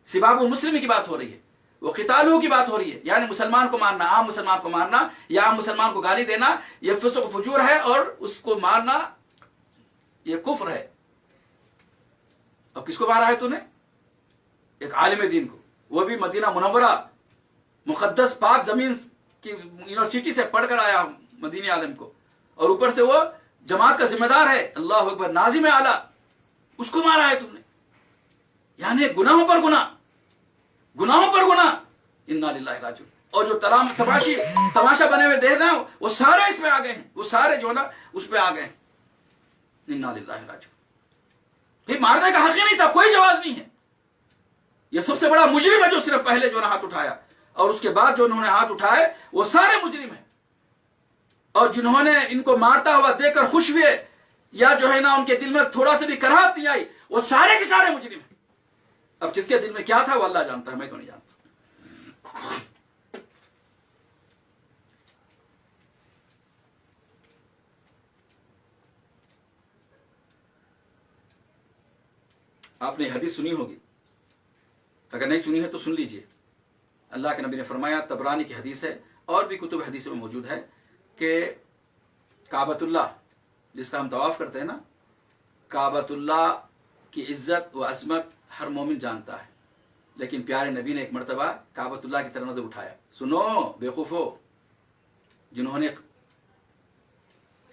سباب المسلم کی بات ہو رہی ہے، وہ قتالہ کی بات ہو رہی ہے، یعنی مسلمان کو مارنا، عام مسلمان کو مارنا یا عام مسلمان کو گالی دینا یہ فسق و فجور ہے، اور اس کو مارنا یہ کفر ہے۔ اب کس کو مارا ہے تو نے؟ ایک عالم دین کو، وہ بھی مدینہ منورہ مقدس پاک زمین کی یونیورسٹی سے پڑھ کر آیا مدینی عالم کو، اور اوپر سے وہ جماعت کا ذمہ دار ہے، اللہ اکبر، ناظم اعلیٰ، اس کو مارا ہے تم نے۔ یعنی گناہوں پر گناہ، گناہوں پر گناہ، انا للہ راجعون۔ اور جو تماشا بنے ہوئے دیکھ رہے ہیں وہ سارے اس میں آ گئے ہیں، وہ سارے جو ہے نا اس پہ آ گئے ہیں، انا للہ راجعون۔ پھر مارنے کا حق ہی نہیں تھا، کوئی جواز نہیں ہے۔ یہ سب سے بڑا مجرم ہے جو صرف پہلے جو ہے نا ہاتھ اٹھایا، اور اس کے بعد جو انہوں نے ہاتھ اٹھائے وہ سارے مجرم ہیں۔ اور جنہوں نے ان کو مارتا ہوا دیکھ کر خوش ہوئے، یا جو ہے نا ان کے دل میں تھوڑا سا بھی کراہت نہیں آئی، وہ سارے کے سارے مجرم ہیں۔ اب کس کے دل میں کیا تھا وہ اللہ جانتا ہے، میں تو نہیں جانتا۔ آپ نے حدیث سنی ہوگی، اگر نہیں سنی ہے تو سن لیجئے۔ اللہ کے نبی نے فرمایا، طبرانی کی حدیث ہے اور بھی کتب حدیث میں موجود ہے، کہ کعبۃ اللہ جس کا ہم طواف کرتے ہیں نا، کعبۃ اللہ کی عزت و عظمت ہر مومن جانتا ہے، لیکن پیارے نبی نے ایک مرتبہ کعبۃ اللہ کی طرف نظر اٹھایا۔ سنو بیوقوفو، جنہوں نے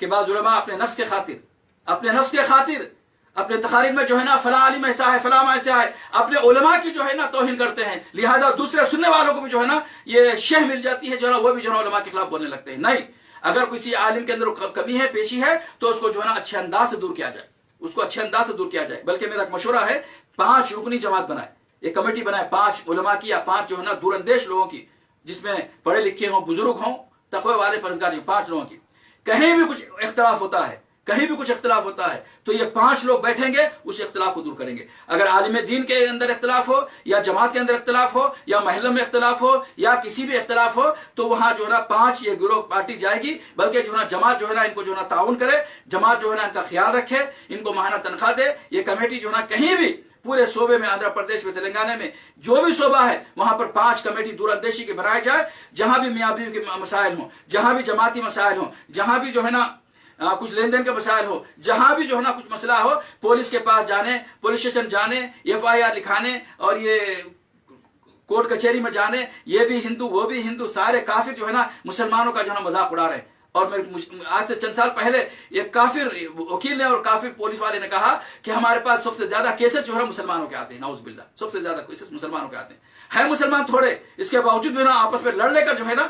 کہ بعض علماء اپنے نفس کے خاطر اپنے تقاریر میں جو ہے نا فلاں عالم ایسا ہے، فلاں ایسا ہے، اپنے علماء کی جو ہے نا توہین کرتے ہیں، لہذا دوسرے سننے والوں کو بھی جو ہے نا یہ شہ مل جاتی ہے، جو ہے نا وہ بھی جو ہے نا علماء کے خلاف بولنے لگتے ہیں۔ نہیں، اگر کسی عالم کے اندر کمی ہے، پیشی ہے، تو اس کو جو ہے نا اچھے انداز سے دور کیا جائے، بلکہ میرا ایک مشورہ ہے 5 رکنی جماعت بنائے، ایک کمیٹی بنائے 5 علماء کی یا 5 جو ہے نا دور اندیش لوگوں کی، جس میں پڑھے لکھے ہوں، بزرگ ہوں، تقوی والے پرہیزگار ہوں، 5 لوگوں کی۔ کہیں بھی کچھ اختلاف ہوتا ہے تو یہ 5 لوگ بیٹھیں گے، اس اختلاف کو دور کریں گے۔ اگر عالم دین کے اندر اختلاف ہو، یا جماعت کے اندر اختلاف ہو، یا محلے میں اختلاف ہو، یا کسی بھی اختلاف ہو، تو وہاں جو ہے نا 5 یہ گروہ پارٹی جائے گی، بلکہ جو ہے نا جماعت جو ہے نا ان کو جو ہے نا تعاون کرے، جماعت جو ہے نا ان کا خیال رکھے، ان کو ماہانہ تنخواہ دے۔ یہ کمیٹی جو ہے نا کہیں بھی پورے صوبے میں، آندھرا پردیش میں، تلنگانہ میں جو بھی صوبہ ہے وہاں پر 5 کمیٹی دور اندیشی کے بنائے جائے، جہاں بھی میاں بیوی کے مسائل ہوں، جہاں بھی جماعتی مسائل ہوں، جہاں بھی جو ہے نا کچھ لین دین کے مسائل ہو، جہاں بھی جو ہے نا کچھ مسئلہ ہو، پولیس کے پاس جانے، پولیس اسٹیشن جانے، FIR لکھانے، اور یہ کورٹ کچہری میں جانے، یہ بھی ہندو وہ بھی ہندو، سارے کافر جو ہے نا مسلمانوں کا جو ہے نا مذاق اڑا رہے ہیں۔ اور آج سے چند سال پہلے ایک کافر وکیل نے اور کافر پولیس والے نے کہا کہ ہمارے پاس سب سے زیادہ کیسز جو ہے نا مسلمانوں کے آتے ہیں، نعوذ باللہ، سب سے زیادہ کیسز مسلمانوں کے آتے ہیں۔ ہے مسلمان تھوڑے، اس کے باوجود بھی نا آپس میں لڑ لے کر جو ہے نا